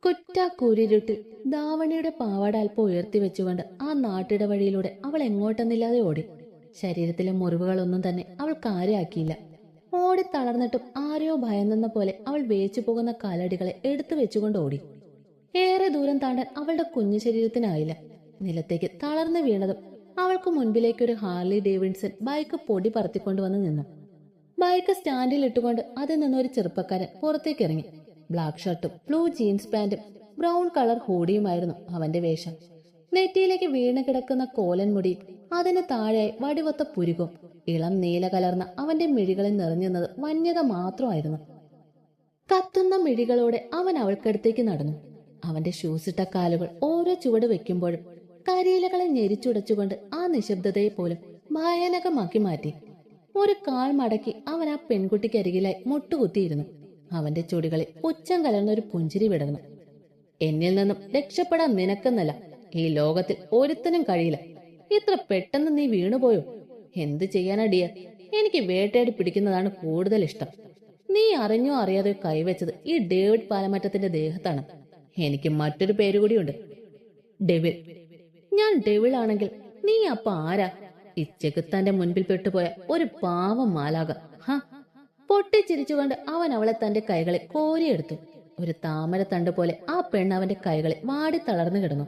കുറ്റാക്കൂരിരുട്ടിൽ ധാവണിയുടെ പാവാട അല്പം ഉയർത്തി വെച്ചുകൊണ്ട് ആ നാട്ടിട വഴിയിലൂടെ അവൾ എങ്ങോട്ടെന്നില്ലാതെ ഓടി. ശരീരത്തിലെ മുറിവുകളൊന്നും തന്നെ അവൾ കാര്യാക്കിയില്ല. ഓടി തളർന്നിട്ടും ആരെയോ ഭയന്നെന്ന പോലെ അവൾ വേച്ചു പോകുന്ന കാലടികളെ എടുത്തു വെച്ചുകൊണ്ട് ഓടി. ഏറെ ദൂരം താണ്ടാൻ അവളുടെ കുഞ്ഞു ശരീരത്തിനായില്ല. നിലത്തേക്ക് തളർന്നു വീണതും അവൾക്ക് മുൻപിലേക്കൊരു ഹാർലി ഡേവിഡ്സൺ ബൈക്ക് പൊടി പറത്തിക്കൊണ്ടുവന്ന് നിന്നു. ബൈക്ക് സ്റ്റാൻഡിൽ ഇട്ടുകൊണ്ട് അതിൽ നിന്നൊരു ചെറുപ്പക്കാരൻ പുറത്തേക്ക് ഇറങ്ങി. ബ്ലാക്ക് ഷർട്ടും ബ്ലൂ ജീൻസ് പാന്റും ബ്രൗൺ കളർ ഹൂഡിയുമായിരുന്നു അവന്റെ വേഷം. നെറ്റിയിലേക്ക് വീണ് കിടക്കുന്ന കോലൻ മുടി, അതിന് താഴെയായി വടിവൊത്ത പുരുകും. ഇളം നീല കലർന്ന അവന്റെ മിഴികളിൽ നിറഞ്ഞുന്നത് വന്യത മാത്രമായിരുന്നു. കത്തുന്ന മിഴികളോടെ അവൻ അവൾക്കടുത്തേക്ക് നടന്നു. അവന്റെ ഷൂസിട്ട കാലുകൾ ഓരോ ചുവട് വെക്കുമ്പോഴും കരിയിലകളെ ഞെരിച്ചുടച്ചുകൊണ്ട് ആ നിശബ്ദതയെ പോലും ഭയാനകമാക്കി മാറ്റി. ഒരു കാൽ മടക്കി അവൻ ആ പെൺകുട്ടിക്കരികിലായി മുട്ടുകുത്തിയിരുന്നു. അവന്റെ ചുടികളിൽ പുച്ഛം കലർന്നൊരു പുഞ്ചിരി വിടർന്നു. എന്നിൽ നിന്നും രക്ഷപ്പെടാൻ നിനക്കെന്നല്ല, ഈ ലോകത്തിൽ ഒരുത്തനും കഴിയില്ല. ഇത്ര പെട്ടെന്ന് നീ വീണുപോയോ? എന്തു ചെയ്യാനാ ഡിയർ? എനിക്ക് വേട്ടയാടി പിടിക്കുന്നതാണ് കൂടുതൽ ഇഷ്ടം. നീ അറിഞ്ഞോ അറിയാതെയോ കൈവച്ചത് ഈ ഡേവിഡ് പാലമറ്റത്തിന്റെ ദേഹത്താണ്. എനിക്ക് മറ്റൊരു പേരുകൂടിയുണ്ട്, ഡെവിൽ. ഞാൻ ഡെവിൾ ആണെങ്കിൽ നീ അപ്പ ആരാ? ഈ ചെകുത്താന്റെ മുൻപിൽ പെട്ടുപോയ ഒരു പാവം മാലാക. ഹ! പൊട്ടിച്ചിരിച്ചുകൊണ്ട് അവൻ അവളെ തന്റെ കൈകളെ കോരിയെടുത്തു. ഒരു താമരത്തണ്ട് പോലെ ആ പെണ്ണ് അവന്റെ കൈകളെ വാടി തളർന്നു കിടന്നു.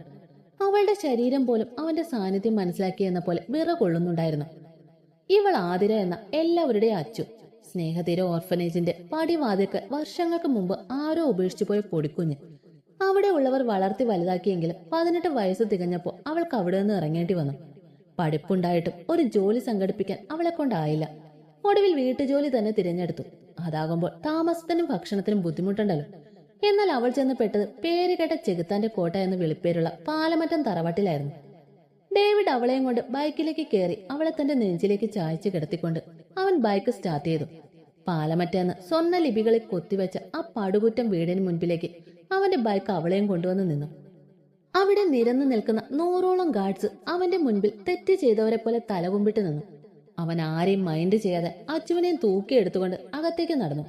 അവളുടെ ശരീരം പോലും അവന്റെ സാന്നിധ്യം മനസ്സിലാക്കിയെന്ന പോലെ വിറകൊള്ളുന്നുണ്ടായിരുന്നു. ഇവൾ ആതിര എന്ന എല്ലാവരുടെയും അച്ചു. സ്നേഹതീര ഓർഫനേജിന്റെ പടിവാതിൽക്ക് വർഷങ്ങൾക്ക് മുമ്പ് ആരോ ഉപേക്ഷിച്ചു പോയ പൊടിക്കുഞ്ഞ്. അവിടെ ഉള്ളവർ വളർത്തി വലുതാക്കിയെങ്കിലും 18 വയസ്സ് തികഞ്ഞപ്പോൾ അവൾക്ക് അവിടെ നിന്ന് ഇറങ്ങേണ്ടി വന്നു. പഠിപ്പുണ്ടായിട്ടും ഒരു ജോലി സംഘടിപ്പിക്കാൻ അവളെ കൊണ്ടായില്ല. ഒടുവിൽ വീട്ടുജോലി തന്നെ തിരഞ്ഞെടുത്തു. അതാകുമ്പോൾ താമസത്തിനും ഭക്ഷണത്തിനും ബുദ്ധിമുട്ടുണ്ടല്ലോ. എന്നാൽ അവൾ ചെന്ന് പെട്ടത് പേരുകേട്ട ചെകുത്താന്റെ കോട്ട എന്ന് വിളിപ്പേരുള്ള പാലമറ്റം തറവാട്ടിലായിരുന്നു. ഡേവിഡ് അവളെയും കൊണ്ട് ബൈക്കിലേക്ക് കയറി അവളെ തന്റെ നെഞ്ചിലേക്ക് ചായച്ചു കിടത്തിക്കൊണ്ട് അവൻ ബൈക്ക് സ്റ്റാർട്ട് ചെയ്തു. പാലമറ്റെന്ന് സ്വർണ്ണ ലിപികളിൽ കൊത്തിവെച്ച ആ പടുകുറ്റം വീടിന് മുൻപിലേക്ക് അവന്റെ ബൈക്ക് അവളെയും കൊണ്ടുവന്ന് നിന്നു. അവിടെ നിരന്നു നിൽക്കുന്ന 100ഓളം ഗാർഡ്സ് അവന്റെ മുൻപിൽ തെറ്റ് ചെയ്തവരെ പോലെ തലകുമ്പിട്ട് നിന്നു. അവൻ ആരെയും മൈൻഡ് ചെയ്യാതെ അച്ചുവിനെയും തൂക്കിയെടുത്തുകൊണ്ട് അകത്തേക്ക് നടന്നു.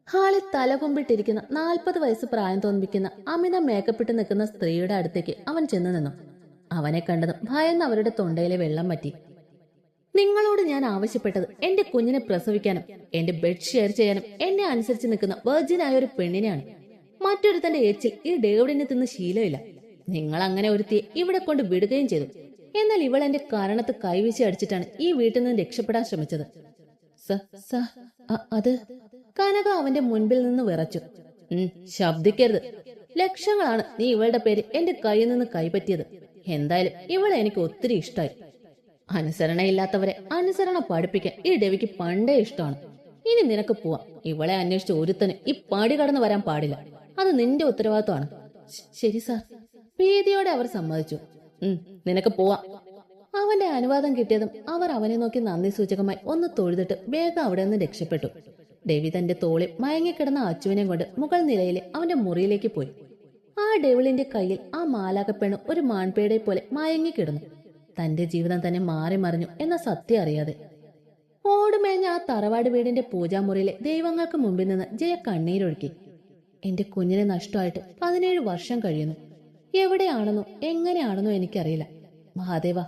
ഹാളിൽ തലകുമ്പിട്ടിരിക്കുന്ന 40 വയസ്സ് പ്രായം തോന്നിപ്പിക്കുന്ന അമിത മേക്കപ്പിട്ട് നിൽക്കുന്ന സ്ത്രീയുടെ അടുത്തേക്ക് അവൻ ചെന്നു നിന്നു. അവനെ കണ്ടതും ഭയന്ന് അവരുടെ തൊണ്ടയിലെ വെള്ളം പറ്റി. നിങ്ങളോട് ഞാൻ ആവശ്യപ്പെട്ടത് എന്റെ കുഞ്ഞിനെ പ്രസവിക്കാനും എന്റെ ബെഡ് ഷെയർ ചെയ്യാനും എന്നെ അനുസരിച്ച് നിൽക്കുന്ന വെർജിനായ ഒരു പെണ്ണിനെയാണ്. മറ്റൊരുത്തന്റെ ഏച്ചിൽ ഈ ഡേവിഡിനെ തിന്ന് ശീലമില്ല. നിങ്ങൾ അങ്ങനെ ഒരുത്തിയെ ഇവിടെ കൊണ്ട് വിടുകയും ചെയ്തു. എന്നാൽ ഇവൾ എന്റെ കാരണത്ത് കൈവീശി അടിച്ചിട്ടാണ് ഈ വീട്ടിൽ നിന്ന് രക്ഷപ്പെടാൻ ശ്രമിച്ചത്. അത് കനക അവന്റെ മുൻപിൽ നിന്ന് വിറച്ചു. ശബ്ദിക്കരുത്. ലക്ഷങ്ങളാണ് നീ ഇവളുടെ പേര് എന്റെ കയ്യിൽ നിന്ന് കൈപ്പറ്റിയത്. എന്തായാലും ഇവളെ എനിക്ക് ഒത്തിരി ഇഷ്ടമായി. അനുസരണയില്ലാത്തവരെ അനുസരണ പഠിപ്പിക്കാൻ ഈ ഡെവിക്ക് പണ്ടേ ഇഷ്ടമാണ്. ഇനി നിനക്ക് പോവാം. ഇവളെ അന്വേഷിച്ച് ഒരുത്തന് ഈ പടി കടന്നു വരാൻ പാടില്ല. അത് നിന്റെ ഉത്തരവാദിത്വമാണ്. ശരി സാർ. ഭീതിയോടെ അവർ സമ്മതിച്ചു. നിനക്ക് പോവാം. അവന്റെ അനുവാദം കിട്ടിയതും അവർ അവനെ നോക്കി നന്ദി സൂചകമായി ഒന്ന് തൊഴുതിട്ട് വേഗം അവിടെ നിന്ന് രക്ഷപ്പെട്ടു. ഡെവി തന്റെ തോളിൽ മയങ്ങിക്കിടന്ന അച്ചുവിനെ കൊണ്ട് മുകൾ നിലയിലെ അവന്റെ മുറിയിലേക്ക് പോയി. ആ ഡെവിളിന്റെ കയ്യിൽ ആ മാലാകപ്പെണ്ണ് ഒരു മാൻപേടെ പോലെ മയങ്ങിക്കിടന്നു. തന്റെ ജീവിതം തന്നെ മാറി മറിഞ്ഞു എന്ന സത്യം അറിയാതെ. ഓടുമേഞ്ഞ ആ തറവാട് വീടിന്റെ പൂജാമുറിയിലെ ദൈവങ്ങൾക്ക് മുമ്പിൽ നിന്ന് ജയ കണ്ണീരൊഴുക്കി. എന്റെ കുഞ്ഞിനെ നഷ്ടമായിട്ട് 17 വർഷം കഴിയുന്നു. എവിടെയാണെന്നോ എങ്ങനെയാണെന്നോ എനിക്കറിയില്ല. മഹാദേവ,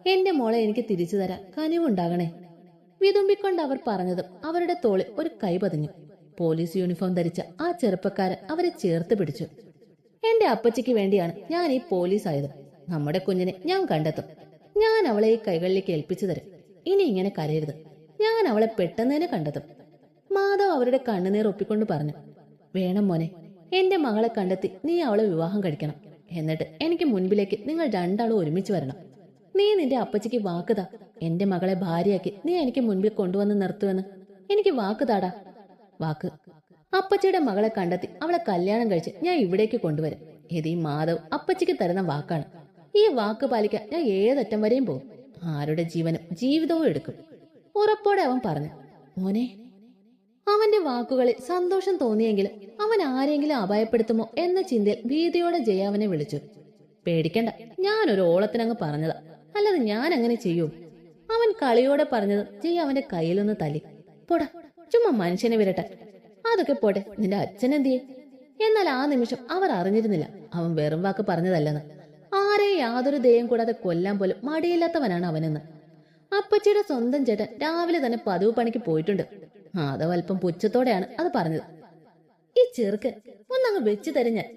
എന്റെ മോളെ എനിക്ക് തിരിച്ചു തരാൻ കനിവുണ്ടാകണേ. വിതുമ്പിക്കൊണ്ട് അവർ പറഞ്ഞതും അവരുടെ തോളിൽ ഒരു കൈ പതിഞ്ഞു. പോലീസ് യൂണിഫോം ധരിച്ച ആ ചെറുപ്പക്കാരൻ അവരെ ചേർത്ത് പിടിച്ചു. എന്റെ അപ്പച്ചിക്ക് വേണ്ടിയാണ് ഞാൻ ഈ പോലീസ് ആയത്. നമ്മുടെ കുഞ്ഞിനെ ഞാൻ കണ്ടെത്തും. ഞാൻ അവളെ ഈ കൈകളിലേക്ക് ഏൽപ്പിച്ചു തരും. ഇനി ഇങ്ങനെ കരയരുത്. ഞാൻ അവളെ പെട്ടെന്ന് തന്നെ കണ്ടെത്തും. മാധവ് അവരുടെ കണ്ണുനീർ ഒപ്പിക്കൊണ്ട് പറഞ്ഞു. വേണം മോനെ, എന്റെ മകളെ കണ്ടെത്തി നീ അവളെ വിവാഹം കഴിക്കണം. എന്നിട്ട് എനിക്ക് മുൻപിലേക്ക് നിങ്ങൾ രണ്ടാളും ഒരുമിച്ച് വരണം. നീ നിന്റെ അപ്പച്ചിക്ക് വാക്കുതാ. എന്റെ മകളെ ഭാര്യയാക്കി നീ എനിക്ക് മുൻപിൽ കൊണ്ടുവന്ന് നിർത്തുമെന്ന് എനിക്ക് വാക്കുതാടാ. വാക്ക്. അപ്പച്ചിയുടെ മകളെ കണ്ടെത്തി അവളെ കല്യാണം കഴിച്ച് ഞാൻ ഇവിടേക്ക് കൊണ്ടുവരും. ഇത് ഈ മാധവ് അപ്പച്ചിക്ക് തരുന്ന വാക്കാണ്. ഈ വാക്ക് പാലിക്കാൻ ഞാൻ ഏതറ്റം വരെയും പോകും. ആരുടെ ജീവനും ജീവിതവും എടുക്കും. ഉറപ്പോടെ അവൻ പറഞ്ഞു. മോനെ. അവന്റെ വാക്കുകളിൽ സന്തോഷം തോന്നിയെങ്കിലും അവൻ ആരെങ്കിലും അപായപ്പെടുത്തുമോ എന്ന ചിന്തയിൽ ഭീതിയോടെ ജയ അവനെ വിളിച്ചു. പേടിക്കണ്ട, ഞാനൊരു ഓളത്തിനങ്ങ് പറഞ്ഞതാ, അല്ലാതെ ഞാൻ അങ്ങനെ ചെയ്യൂ. അവൻ കളിയോടെ പറഞ്ഞത് ജയ അവന്റെ കയ്യിലൊന്ന് തല്ലി. പോടാ, ചുമ്മാ മനുഷ്യനെ വിരട്ടെ. അതൊക്കെ പോട്ടെ, നിന്റെ അച്ഛനെന്തിയെ? എന്നാൽ ആ നിമിഷം അവർ അറിഞ്ഞിരുന്നില്ല അവൻ വെറും വാക്ക് പറഞ്ഞതല്ലെന്ന്. ആരെയും യാതൊരു ദയം കൂടാതെ കൊല്ലാൻ പോലും മടിയില്ലാത്തവനാണ് അവനെന്ന്. അപ്പച്ചിയുടെ സ്വന്തം ചേട്ടൻ രാവിലെ തന്നെ പതിവ് പണിക്ക് പോയിട്ടുണ്ട്. അതവൽപ്പം പുച്ഛത്തോടെയാണ് അത് പറഞ്ഞത്. ഈ ചെറുക്കൻ ഒന്നങ്ങ് വെച്ചു തരിഞ്ഞാൽ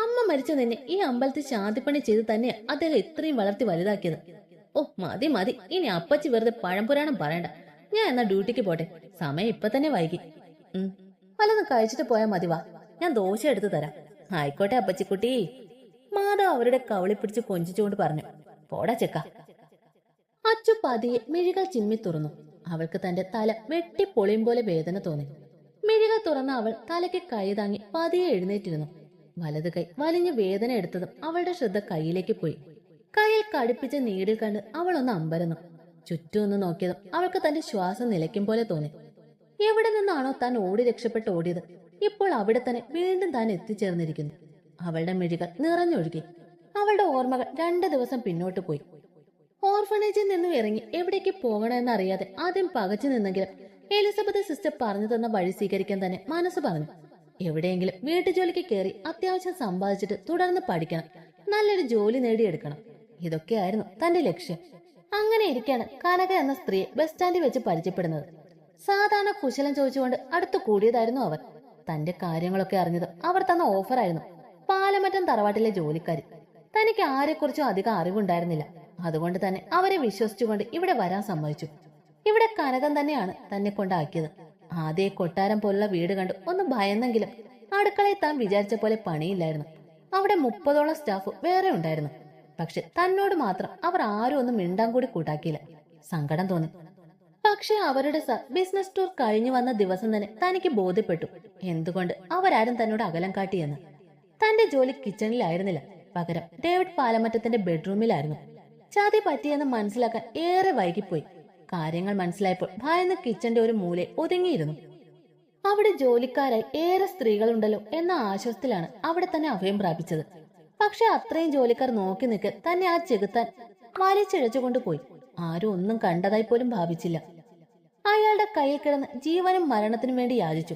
അമ്മ മരിച്ച നിന്നെ ഈ അമ്പലത്തിൽ ശാന്തിപ്പണി ചെയ്ത് തന്നെയാ അദ്ദേഹം ഇത്രയും വളർത്തി വലുതാക്കിയത്. ഓ മതി മതി, ഇനി അപ്പച്ചി വെറുതെ പഴംപുരാണം പറയണ്ട. ഞാൻ എന്നാ ഡ്യൂട്ടിക്ക് പോട്ടെ, സമയം ഇപ്പൊ തന്നെ വൈകി. വല്ലതും കഴിച്ചിട്ട് പോയാൽ മതി, വാ, ഞാൻ ദോശ എടുത്തു തരാം. ആയിക്കോട്ടെ അപ്പച്ചിക്കുട്ടി, മാധവ് അവരുടെ കവളി പിടിച്ച് കൊഞ്ചിച്ചുകൊണ്ട് പറഞ്ഞു. പോടാ ചെക്ക. അച്ചു പതിയെ മിഴികൾ ചിമ്മി തുറന്നു. അവൾക്ക് തന്റെ തല വെട്ടിപ്പൊളിയും പോലെ വേദന തോന്നി. മിഴികൾ തുറന്ന അവൾ തലയ്ക്ക് കൈ താങ്ങി പതിയെ എഴുന്നേറ്റിരുന്നു. വലത് കൈ വലിഞ്ഞ് വേദന എടുത്തതും അവളുടെ ശ്രദ്ധ കൈയിലേക്ക് പോയി. കയ്യിൽ കടുപ്പിച്ച നീഡിൽ കണ്ട് അവൾ ഒന്ന് അമ്പരന്നു. ചുറ്റും ഒന്ന് നോക്കിയതും അവൾക്ക് തന്റെ ശ്വാസം നിലയ്ക്കും പോലെ തോന്നി. എവിടെ നിന്നാണോ താൻ ഓടി രക്ഷപ്പെട്ട് ഓടിയത്, ഇപ്പോൾ അവിടെ തന്നെ വീണ്ടും താൻ എത്തിച്ചേർന്നിരിക്കുന്നു. അവളുടെ മിഴികൾ നിറഞ്ഞൊഴുകി. അവളുടെ ഓർമ്മകൾ 2 ദിവസം പിന്നോട്ട് പോയി. ഓർഫണേജിൽ നിന്നും ഇറങ്ങി എവിടേക്ക് പോകണമെന്ന് അറിയാതെ ആദ്യം പകച്ചു നിന്നെങ്കിലും എലിസബത്ത് സിസ്റ്റർ പറഞ്ഞു തന്ന വഴി സ്വീകരിക്കാൻ തന്നെ മനസ്സ് പറഞ്ഞു. എവിടെയെങ്കിലും വീട്ടുജോലിക്ക് കയറി അത്യാവശ്യം സമ്പാദിച്ചിട്ട് തുടർന്ന് പഠിക്കണം, നല്ലൊരു ജോലി നേടിയെടുക്കണം. ഇതൊക്കെയായിരുന്നു തന്റെ ലക്ഷ്യം. അങ്ങനെ ഇരിക്കാണ് കനക എന്ന സ്ത്രീയെ ബസ് സ്റ്റാൻഡിൽ വെച്ച് പരിചയപ്പെടുന്നത്. സാധാരണ കുശലം ചോദിച്ചുകൊണ്ട് അടുത്തു കൂടിയതായിരുന്നു അവർ. തന്റെ കാര്യങ്ങളൊക്കെ അറിഞ്ഞത് അവർ തന്ന ഓഫറായിരുന്നു. പാലമറ്റം തറവാട്ടിലെ ജോലിക്കാരി. തനിക്ക് ആരെക്കുറിച്ചും അധികം അറിവുണ്ടായിരുന്നില്ല. അതുകൊണ്ട് തന്നെ അവരെ വിശ്വസിച്ചുകൊണ്ട് ഇവിടെ വരാൻ സമ്മതിച്ചു. ഇവിടെ കനകം തന്നെയാണ് തന്നെ കൊണ്ടാക്കിയത്. ആദ്യ കൊട്ടാരം പോലുള്ള വീട് കണ്ട് ഒന്ന് ഭയന്നെങ്കിലും അടുക്കളയിൽ താൻ വിചാരിച്ച പോലെ പണിയില്ലായിരുന്നു. അവിടെ 30ഓളം സ്റ്റാഫ് വേറെ ഉണ്ടായിരുന്നു. പക്ഷെ തന്നോട് മാത്രം അവർ ആരും ഒന്നും മിണ്ടാൻ കൂടി കൂട്ടാക്കിയില്ല. സങ്കടം തോന്നി. പക്ഷെ അവരുടെ ബിസിനസ് ടൂർ കഴിഞ്ഞു വന്ന ദിവസം തന്നെ തനിക്ക് ബോധ്യപ്പെട്ടു എന്തുകൊണ്ട് അവരാരും തന്നോട് അകലം കാട്ടിയെന്ന്. തന്റെ ജോലി കിച്ചണിലായിരുന്നില്ല, പകരം ഡേവിഡ് പാലമറ്റത്തിന്റെ ബെഡ്റൂമിലായിരുന്നു. ചതി പറ്റിയെന്ന് മനസ്സിലാക്കാൻ ഏറെ വൈകിപ്പോയി. കാര്യങ്ങൾ മനസ്സിലായപ്പോൾ ഭയന്ന് കിച്ചന്റെ ഒരു മൂലയിൽ ഒതുങ്ങിയിരുന്നു. അവിടെ ജോലിക്കാരായി ഏറെ സ്ത്രീകളുണ്ടല്ലോ എന്ന ആശ്വാസത്തിലാണ് അവിടെ തന്നെ അഭയം പ്രാപിച്ചത്. പക്ഷെ അത്രയും ജോലിക്കാർ നോക്കി നിൽക്കെ തന്നെ ആ ചെകുത്താൻ വലിച്ചിഴച്ചുകൊണ്ട് പോയി. ആരും ഒന്നും കണ്ടതായി പോലും ഭാവിച്ചില്ല. അയാളുടെ കയ്യിൽ കിടന്ന് ജീവനും മരണത്തിനും വേണ്ടി യാചിച്ചു.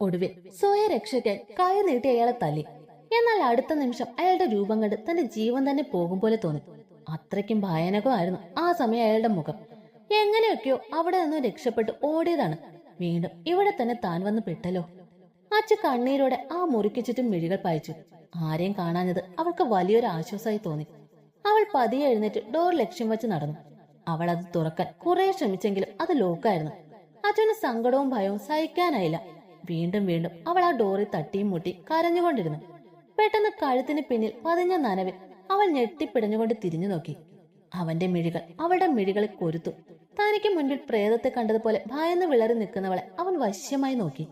ഒടുവിൽ സ്വയരക്ഷയ്ക്കായി കൈ നീട്ടി അയാളെ തല്ലി. എന്നാൽ അടുത്ത നിമിഷം അയാളുടെ രൂപം കണ്ട് തന്റെ ജീവൻ തന്നെ പോകും പോലെ തോന്നി. അത്രയ്ക്കും ഭയാനകമായിരുന്നു ആ സമയം അയാളുടെ മുഖം. എങ്ങനെയൊക്കെയോ അവിടെ നിന്നും രക്ഷപ്പെട്ട് ഓടിയതാണ്. വീണ്ടും ഇവിടെ തന്നെ താൻ വന്ന് പെട്ടല്ലോ. അച്ഛ കണ്ണീരോടെ ആ മുറിക്ക് ചുറ്റും മിഴികൾ പായിച്ചു. ആരെയും കാണാഞ്ഞത് അവൾക്ക് വലിയൊരു ആശ്വാസമായി തോന്നി. അവൾ പതിയെ എഴുന്നേറ്റ് ഡോർ ലക്ഷ്യം വെച്ച് നടന്നു. അവൾ അത് തുറക്കാൻ കുറെ ശ്രമിച്ചെങ്കിലും അത് ലോക്കായിരുന്നു. അച്ഛന് സങ്കടവും ഭയവും സഹിക്കാനായില്ല. വീണ്ടും വീണ്ടും അവൾ ആ ഡോറിൽ തട്ടിയും മുട്ടി കരഞ്ഞുകൊണ്ടിരുന്നു. പെട്ടെന്ന് കഴുത്തിന് പിന്നിൽ പതിഞ്ഞ നനവിൽ അവൾ ഞെട്ടിപ്പിടഞ്ഞുകൊണ്ട് തിരിഞ്ഞു നോക്കി. അവന്റെ മിഴികൾ അവളുടെ മിഴികളിൽ കൊരുത്തു. തനിക്ക് മുൻപിൽ പ്രേതത്തെ കണ്ടതുപോലെ ഭയന്ന് വിളറി നിൽക്കുന്നവളെ അവൻ വശ്യമായി നോക്കി.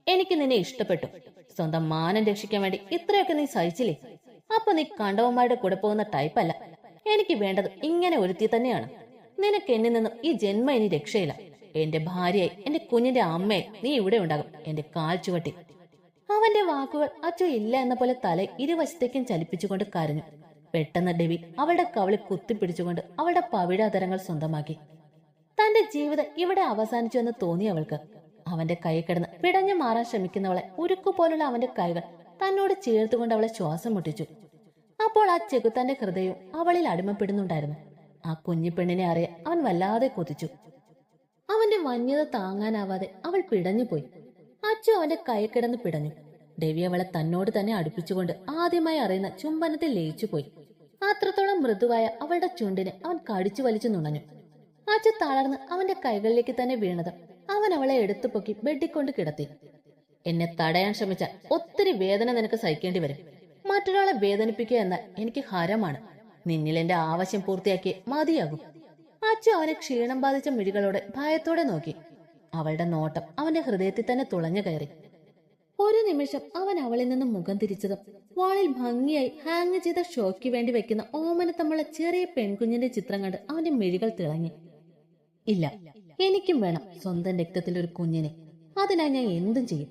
എനിക്ക് നിന്നെ ഇഷ്ടപ്പെട്ടു. സ്വന്തം മാനം രക്ഷിക്കാൻ വേണ്ടി ഇത്രയൊക്കെ നീ സഹിച്ചില്ലേ? അപ്പൊ നീ കണ്ടവന്മാരുടെ കൂടെ പോകുന്ന ടൈപ്പല്ല. എനിക്ക് വേണ്ടത് ഇങ്ങനെ ഒരുത്തി തന്നെയാണ്. നിനക്ക് എന്നിൽ നിന്നും ഈ ജന്മം ഇനി രക്ഷയില്ല. എന്റെ ഭാര്യയായി, എന്റെ കുഞ്ഞിന്റെ അമ്മയായി നീ ഇവിടെ ഉണ്ടാകും, എന്റെ കാൽ ചുവട്ടി. അവന്റെ വാക്കുകൾ അച്ചു ഇല്ല എന്ന പോലെ തല ഇരുവശത്തേക്കും ചലിപ്പിച്ചുകൊണ്ട് കരഞ്ഞു. പെട്ടെന്ന് ഡെവി അവളുടെ കവളി കുത്തിപ്പിടിച്ചുകൊണ്ട് അവളുടെ പവിഴാതരങ്ങൾ സ്വന്തമാക്കി. തന്റെ ജീവിതം ഇവിടെ അവസാനിച്ചു എന്ന് തോന്നി അവൾക്ക്. അവന്റെ കൈ കിടന്ന് പിടഞ്ഞു മാറാൻ ശ്രമിക്കുന്നവളെ ഉരുക്കുപോലുള്ള അവന്റെ കൈകൾ തന്നോട് ചേർത്തുകൊണ്ട് അവളെ ശ്വാസം മുട്ടിച്ചു. അപ്പോൾ ആ ചെകുത്താന്റെ ഹൃദയവും അവളിൽ അടിമപ്പെടുന്നുണ്ടായിരുന്നു. ആ കുഞ്ഞിപ്പെണ്ണിനെ അറിയാൻ അവൻ വല്ലാതെ കൊതിച്ചു. അവന്റെ വന്യത താങ്ങാനാവാതെ അവൾ പിടഞ്ഞുപോയി. അച്ചു അവന്റെ കൈ കിടന്ന് പിടഞ്ഞു. ഡെവി അവളെ തന്നോട് തന്നെ അടുപ്പിച്ചുകൊണ്ട് ആദ്യമായി അറിയുന്ന ചുംബനത്തിൽ ലയിച്ചുപോയി. അത്രത്തോളം മൃദുവായ അവളുടെ ചുണ്ടിനെ അവൻ കടിച്ചു വലിച്ചു നുണഞ്ഞു. അച്ചു തളർന്ന് അവന്റെ കൈകളിലേക്ക് തന്നെ വീണത് അവൻ അവളെ എടുത്തു പൊക്കി ബെഡിക്കൊണ്ട് കിടത്തി. എന്നെ തടയാൻ ശ്രമിച്ചാൽ ഒത്തിരി വേദന നിനക്ക് സഹിക്കേണ്ടി വരും. മറ്റൊരാളെ വേദനിപ്പിക്കുക എന്നാൽ എനിക്ക് ഹരമാണ്. നിന്നിൽ എന്റെ ആവശ്യം പൂർത്തിയാക്കി മതിയാകും. അച്ചു അവനെ ക്ഷീണം ബാധിച്ച മിഴികളോടെ ഭയത്തോടെ നോക്കി. അവളുടെ നോട്ടം അവന്റെ ഹൃദയത്തിൽ തന്നെ തുളഞ്ഞു കയറി. ഒരു നിമിഷം അവൻ അവളിൽ നിന്നും മുഖം തിരിച്ചതും വാളിൽ ഭംഗിയായി ഹാങ് ചെയ്ത ഷോയ്ക്ക് വേണ്ടി വെക്കുന്ന ഓമനത്തമുള്ള ചെറിയ പെൺകുഞ്ഞിന്റെ ചിത്രം കണ്ട് അവന്റെ മിഴികൾ തിളങ്ങി. ഇല്ല, എനിക്കും വേണം സ്വന്തം രക്തത്തിൽ ഒരു കുഞ്ഞിനെ. അതിനായി ഞാൻ എന്തും ചെയ്യും.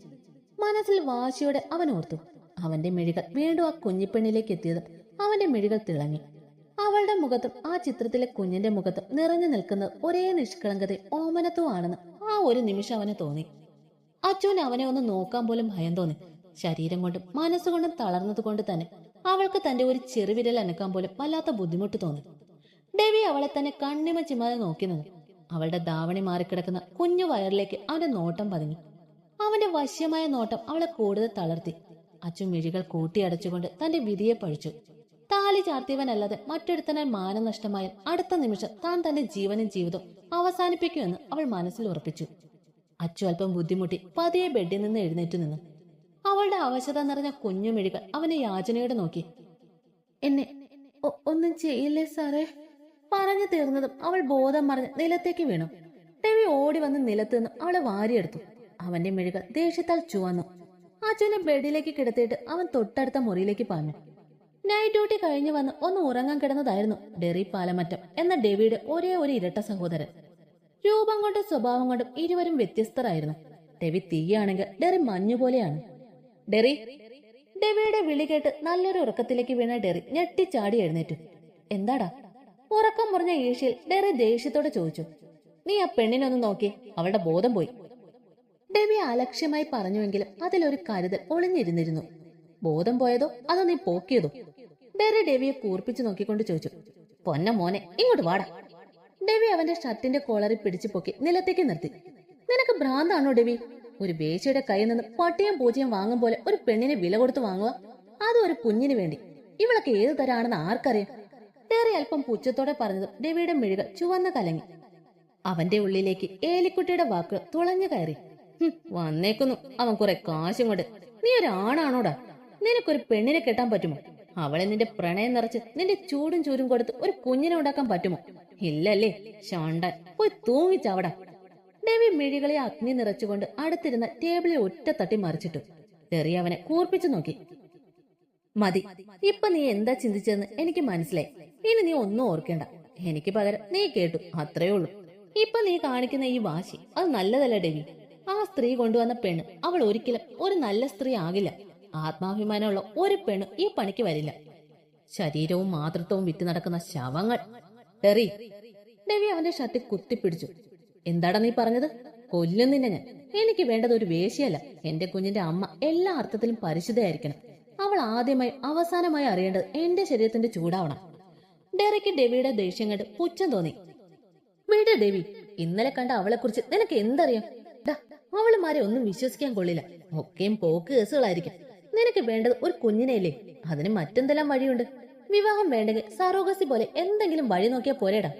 മനസ്സിൽ വാശിയോടെ അവൻ ഓർത്തു. അവന്റെ മിഴികൾ വീണ്ടും ആ കുഞ്ഞിപ്പെണ്ണിലേക്ക് എത്തിയതും അവന്റെ മിഴികൾ തിളങ്ങി. അവളുടെ മുഖത്തും ആ ചിത്രത്തിലെ കുഞ്ഞിന്റെ മുഖത്തും നിറഞ്ഞു നിൽക്കുന്നത് ഒരേ നിഷ്കളങ്കതയും ഓമനത്വമാണെന്ന് ആ ഒരു നിമിഷം അവന് തോന്നി. അച്ചുവിന് അവനെ ഒന്ന് നോക്കാൻ പോലും ഭയം തോന്നി. ശരീരം കൊണ്ടും മനസ്സുകൊണ്ടും തളർന്നതുകൊണ്ട് തന്നെ അവൾക്ക് തന്റെ ഒരു ചെറുവിരൽ അനക്കാൻ പോലും വല്ലാത്ത ബുദ്ധിമുട്ട് തോന്നി. ഡെവി അവളെ തന്നെ കണ്ണിമ ചിമ്മാതെ നോക്കി നിന്നു. അവളുടെ ധാവണി മാറിക്കിടക്കുന്ന കുഞ്ഞു വയറിലേക്ക് അവന്റെ നോട്ടം പതിഞ്ഞു. അവന്റെ വശ്യമായ നോട്ടം അവളെ കൂടുതൽ തളർത്തി. അച്ചു മിഴികൾ കൂട്ടിയടച്ചുകൊണ്ട് തന്റെ വിധിയെ പഴിച്ചു. താലി ചാർത്തിയവനല്ലാതെ മറ്റൊരുത്തനാൽ മാനം നഷ്ടമായാൽ അടുത്ത നിമിഷം താൻ തന്റെ ജീവനും ജീവിതവും അവസാനിപ്പിക്കുമെന്ന് അവൾ മനസ്സിൽ ഉറപ്പിച്ചു. അച്ചു അല്പം ബുദ്ധിമുട്ടി പതിയെ ബെഡിൽ നിന്ന് എഴുന്നേറ്റു നിന്നു. അവളുടെ അവശത നിറഞ്ഞ കുഞ്ഞു മിഴികൾ അവനെ യാചനയോടെ നോക്കി. എന്നെ ഒന്നും ചെയ്യില്ലേ സാറേ? പറഞ്ഞു തീർന്നതും അവൾ ബോധം മറിഞ്ഞ് നിലത്തേക്ക് വീണു. ഡെവി ഓടി വന്ന് നിലത്ത് നിന്ന് അവളെ വാരിയെടുത്തു. അവന്റെ മിഴികൾ ദേഷ്യത്താൽ ചുവന്നു. അച്ഛനെ ബെഡിലേക്ക് കിടത്തിയിട്ട് അവൻ തൊട്ടടുത്ത മുറിയിലേക്ക് പാഞ്ഞു. നൈറ്റ് ഡ്യൂട്ടി കഴിഞ്ഞു വന്ന് ഒന്ന് ഉറങ്ങാൻ കിടന്നതായിരുന്നു ഡെറി പാലമറ്റം എന്ന ഡെവിയുടെ ഒരേ ഒരു ഇരട്ട സഹോദരൻ. രൂപം കൊണ്ടും സ്വഭാവം കൊണ്ടും ഇരുവരും വ്യത്യസ്തരായിരുന്നു. ഡെവി തീയാണെങ്കിൽ ഡെറി മഞ്ഞുപോലെയാണ്. ഡെറി! ഡെവിയുടെ വിളി കേട്ട് നല്ലൊരു ഉറക്കത്തിലേക്ക് വീണ ഡെറി ഞെട്ടിച്ചാടി എഴുന്നേറ്റു. എന്താടാ? ഉറക്കം മുറിഞ്ഞ ഈശയിൽ ഡെറി ദേഷ്യത്തോടെ ചോദിച്ചു. നീ ആ പെണ്ണിനൊന്ന് നോക്കി, അവളുടെ ബോധം പോയി. ഡെവി അലക്ഷ്യമായി പറഞ്ഞുവെങ്കിലും അതിലൊരു കരുതൽ ഒളിഞ്ഞിരുന്നിരുന്നു. ബോധം പോയതോ അതോ നീ പോക്കിയതോ? ഡെറി ഡെവിയെ കൂർപ്പിച്ചു നോക്കിക്കൊണ്ട് ചോദിച്ചു. പൊന്ന മോനെ, ഇങ്ങോട്ട് വാടാ. ഡെവി അവന്റെ ഷർട്ടിന്റെ കോളറിൽ പിടിച്ചു പൊക്കി നിലത്തേക്ക് നിർത്തി. നിനക്ക് ഭ്രാന്താണോ ഡെവി? ഒരു വേശ്യയുടെ കയ്യിൽ നിന്ന് പട്ടിയും പൂച്ചയും വാങ്ങും പോലെ ഒരു പെണ്ണിനെ വില കൊടുത്ത് വാങ്ങുക, അതും ഒരു കുഞ്ഞിന് വേണ്ടി. ഇവളൊക്കെ ഏതു തരാണെന്ന് ആർക്കറിയാം? ഡെറി അല്പം പുച്ഛത്തോടെ പറഞ്ഞത് ഡെവിയുടെ മിഴികൾ ചുവന്ന് കലങ്ങി. അവന്റെ ഉള്ളിലേക്ക് ഏലിക്കുട്ടിയുടെ വാക്കുകൾ തുളഞ്ഞു കയറി. വന്നേക്കുന്നു അവൻ കുറെ കാശും കൊണ്ട്. നീ ഒരാണാണോടാ? നിനക്കൊരു പെണ്ണിനെ കെട്ടാൻ പറ്റുമോ? അവളെ നിന്റെ പ്രണയം നിറച്ച് നിന്റെ ചൂടും ചൂരും കൊടുത്ത് ഒരു കുഞ്ഞിനെ ഉണ്ടാക്കാൻ പറ്റുമോ? ഇല്ലല്ലേ ഷാണ്ടാൻ, പോയി തൂങ്ങിച്ചവടാ. ഡെവി മിഴികളെ അഗ്നി നിറച്ചുകൊണ്ട് അടുത്തിരുന്ന ടേബിളിൽ ഒറ്റ തട്ടി മറിച്ചിട്ടു. ഡെറി അവനെ കൂർപ്പിച്ചു നോക്കി. മതി, ഇപ്പൊ നീ എന്താ ചിന്തിച്ചതെന്ന് എനിക്ക് മനസ്സിലായി. ഇനി നീ ഒന്നും ഓർക്കേണ്ട. എനിക്ക് പകരം നീ കേട്ടു, അത്രേ ഉള്ളൂ. ഇപ്പൊ നീ കാണിക്കുന്ന ഈ വാശി അത് നല്ലതല്ല ഡെവി. ആ സ്ത്രീ കൊണ്ടുവന്ന പെണ്ണ് അവൾ ഒരിക്കലും ഒരു നല്ല സ്ത്രീ ആകില്ല. ആത്മാഭിമാനമുള്ള ഒരു പെണ്ണ് ഈ പണിക്ക് വരില്ല. ശരീരവും മാതൃത്വവും വിറ്റ് നടക്കുന്ന ശവങ്ങൾ. ഡെറി! ഡെവി അവന്റെ ഷർട്ടിൽ കുത്തിപ്പിടിച്ചു. എന്താടാ നീ പറഞ്ഞത്? കൊല്ലും നിന്നെ ഞാൻ. എനിക്ക് വേണ്ടത് ഒരു വേശ്യയല്ല. എന്റെ കുഞ്ഞിന്റെ അമ്മ എല്ലാ അർത്ഥത്തിലും പരിശുദ്ധയായിരിക്കണം. അവൾ ആദ്യമായി അവസാനമായി അറിയേണ്ടത് എന്റെ ശരീരത്തിന്റെ ചൂടാവണം. ഡെറിക്ക് ഡെവിയുടെ ദേഷ്യം കണ്ട് പുച്ഛം തോന്നി. വീട് ഡെവി, ഇന്നലെ കണ്ട അവളെ കുറിച്ച് നിനക്ക് എന്തറിയാം? അവളുമാരെ ഒന്നും വിശ്വസിക്കാൻ കൊള്ളില്ല. ഒക്കെയും പോക്ക് കേസുകളായിരിക്കും. നിനക്ക് വേണ്ടത് ഒരു കുഞ്ഞിനെയല്ലേ? അതിന് മറ്റെന്തെല്ലാം വഴിയുണ്ട്. വിവാഹം വേണ്ടെങ്കിൽ സറോഗസി പോലെ എന്തെങ്കിലും വഴി നോക്കിയാൽ പോരേടാ.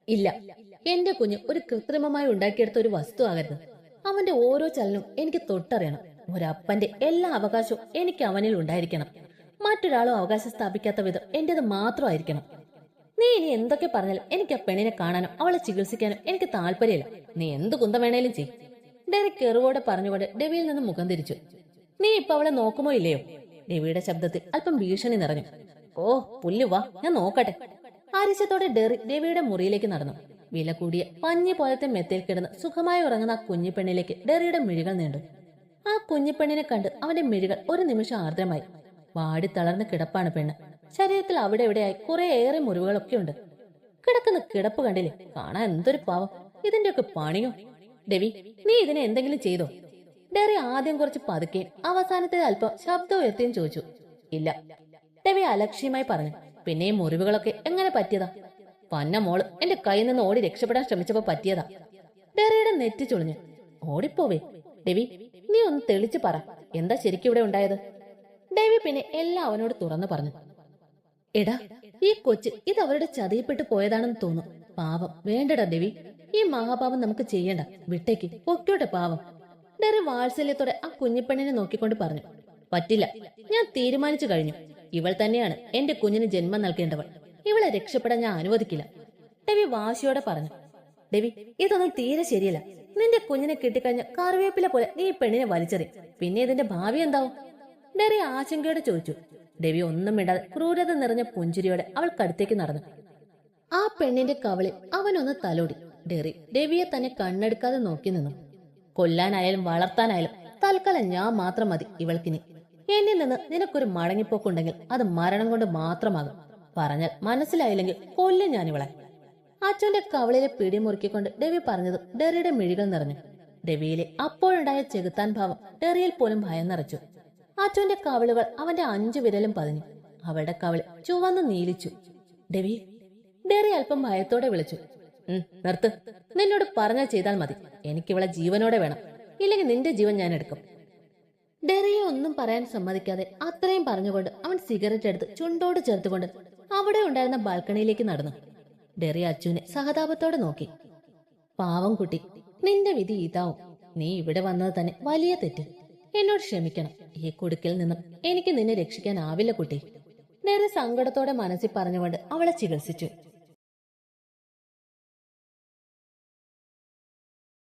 ഇല്ല, എന്റെ കുഞ്ഞ് ഒരു കൃത്രിമമായി ഉണ്ടാക്കിയെടുത്ത ഒരു വസ്തു ആകരുത്. അവന്റെ ഓരോ ചലനവും എനിക്ക് തൊട്ടറിയണം. ഒരപ്പന്റെ എല്ലാ അവകാശവും എനിക്ക് അവനിൽ ഉണ്ടായിരിക്കണം. മറ്റൊരാളും അവകാശം സ്ഥാപിക്കാത്ത വിധം എന്റേത് മാത്രമായിരിക്കണം. നീ ഇനി എന്തൊക്കെ പറഞ്ഞാലും എനിക്ക് ആ പെണ്ണിനെ കാണാനോ അവളെ ചികിത്സിക്കാനോ എനിക്ക് താല്പര്യമില്ല. നീ എന്ത് കുന്തം വേണേലും ചെയ്. ഡെറി കെറുവോടെ പറഞ്ഞുകൊണ്ട് ഡെവിയിൽ നിന്ന് മുഖം തിരിച്ചു. നീ ഇപ്പൊ അവളെ നോക്കുമോ ഇല്ലയോ? ഡെവിയുടെ ശബ്ദത്തിൽ അല്പം ഭീഷണി നിറഞ്ഞു. ഓ പുല്ലു, വാ, ഞാൻ നോക്കട്ടെ. ആരിശത്തോടെ ഡെറി ഡെവിയുടെ മുറിയിലേക്ക് നടന്നു. വില കൂടിയ പഞ്ഞി പോലത്തെ മെത്തയിൽ കിടന്ന് സുഖമായി ഉറങ്ങുന്ന ആ കുഞ്ഞിപ്പെണ്ണിലേക്ക് ഡെറിയുടെ മിഴികൾ നീണ്ടു. ആ കുഞ്ഞിപ്പെണ്ണിനെ കണ്ട് അവന്റെ മിഴികൾ ഒരു നിമിഷം ആർദ്രമായി. വാടി തളർന്ന് കിടപ്പാണ് പെണ്ണ്. ശരീരത്തിൽ അവിടെ എവിടെയായി കുറെ ഏറെ മുറിവുകളൊക്കെ ഉണ്ട്. കിടക്കുന്ന കിടപ്പ് കണ്ടില്ലേ? കാണാൻ എന്തൊരു പാവം. ഇതിന്റെയൊക്കെ പണിയോ? ഡെവി, നീ ഇതിനെ എന്തെങ്കിലും ചെയ്തോ? ഡെറി ആദ്യം കുറച്ച് പതുക്കെയും അവസാനത്തെ അല്പം ശബ്ദം ഉയർത്തിയും ചോദിച്ചു. ഇല്ല, ഡെവി അലക്ഷ്യമായി പറഞ്ഞു. പിന്നെ ഈ മുറിവുകളൊക്കെ എങ്ങനെ പറ്റിയതാ? പന്ന മോള് എന്റെ കയ്യിൽ നിന്ന് ഓടി രക്ഷപ്പെടാൻ ശ്രമിച്ചപ്പോ പറ്റിയതാ. ഡെറിയുടെ നെറ്റി ചുളിഞ്ഞു. ഓടിപ്പോവേ? ഡെവി, നീ ഒന്ന് തെളിച്ചു പറ, എന്താ ശരിക്കും ഇവിടെ ഉണ്ടായത്? ഡെവി പിന്നെ എല്ലാം അവനോട് തുറന്നു പറഞ്ഞു. എടാ, ഈ കൊച്ച് ഇത് അവരുടെ ചതിയപ്പെട്ടു പോയതാണെന്ന് തോന്നും. പാവം, വേണ്ടടാ ഡെവി. ഈ മഹാപാപം നമുക്ക് ചെയ്യണ്ട. വിട്ടേക്ക്, പൊക്കോട്ടെ പാവം. ഡെറി വാത്സല്യത്തോടെ ആ കുഞ്ഞിപ്പെണ്ണിനെ നോക്കിക്കൊണ്ട് പറഞ്ഞു. പറ്റില്ല, ഞാൻ തീരുമാനിച്ചു കഴിഞ്ഞു. ഇവൾ തന്നെയാണ് എന്റെ കുഞ്ഞിന് ജന്മം നൽകേണ്ടവൾ. ഇവളെ രക്ഷപ്പെടാൻ ഞാൻ അനുവദിക്കില്ല. ഡെവി വാശിയോടെ പറഞ്ഞു. ഡെവി, ഇതൊന്നും തീരെ ശരിയല്ല. നിന്റെ കുഞ്ഞിനെ കിട്ടിക്കഴിഞ്ഞ കറിവേപ്പില പോലെ നീ ഈ പെണ്ണിനെ വലിച്ചെറി. പിന്നെ ഇതിന്റെ ഭാവി എന്താവും? ഡെറി ആശങ്കയോടെ ചോദിച്ചു. ഡെവി ഒന്നും മിണ്ടാതെ ക്രൂരത നിറഞ്ഞ പുഞ്ചിരിയോടെ അവൾക്കടുത്തേക്ക് നടന്നു. ആ പെണ്ണിന്റെ കവളിൽ അവനൊന്ന് തലോടി. ഡെവിയെ തന്നെ കണ്ണെടുക്കാതെ നോക്കി നിന്നു. കൊല്ലാനായാലും വളർത്താനായാലും തൽക്കാലം ഞാൻ മാത്രം മതി ഇവൾക്കിനി. എന്നിൽ നിന്ന് നിനക്കൊരു മടങ്ങിപ്പോക്കുണ്ടെങ്കിൽ അത് മരണം കൊണ്ട് മാത്രമാകും. പറഞ്ഞാൽ മനസ്സിലായില്ലെങ്കിൽ കൊല്ലും ഞാനിവളെ. അച്ഛന്റെ കവളിലെ പിടിമുറുക്കിക്കൊണ്ട് ഡെവി പറഞ്ഞത് ഡെറിയുടെ മിഴികൾ നിറഞ്ഞു. ഡെവിയിലെ അപ്പോഴുണ്ടായ ചെകുത്താൻ ഭാവം ഡെറിയിൽ പോലും ഭയം നിറച്ചു. അച്ചുവിന്റെ കവിളുകൾ അവന്റെ 5 വിരലും പതിഞ്ഞു. അവളുടെ കവിള് ചുവന്ന് നീലിച്ചു. ഡെവി. ഡെറി അല്പം ഭയത്തോടെ വിളിച്ചു. നിർത്ത്. നിന്നോട് പറഞ്ഞാൽ ചെയ്താൽ മതി. എനിക്കിവളെ ജീവനോടെ വേണം, ഇല്ലെങ്കിൽ നിന്റെ ജീവൻ ഞാൻ എടുക്കും. ഡെറിയെ ഒന്നും പറയാൻ സമ്മതിക്കാതെ അത്രയും പറഞ്ഞുകൊണ്ട് അവൻ സിഗരറ്റ് എടുത്ത് ചുണ്ടോട് ചേർത്തുകൊണ്ട് അവിടെ ഉണ്ടായിരുന്ന ബാൽക്കണിയിലേക്ക് നടന്നു. ഡെറി അച്ചുവിനെ സഹതാപത്തോടെ നോക്കി. പാവം കുട്ടി, നിന്റെ വിധി ഇതാവും. നീ ഇവിടെ വന്നത് തന്നെ വലിയ തെറ്റ്. എന്നോട് ക്ഷമിക്കണം. ഈ കുടുക്കിൽ നിന്നും എനിക്ക് നിന്നെ രക്ഷിക്കാനാവില്ല കുട്ടി. ഡെറി സങ്കടത്തോടെ മനസ്സിൽ പറഞ്ഞുകൊണ്ട് അവളെ ചികിത്സിച്ചു.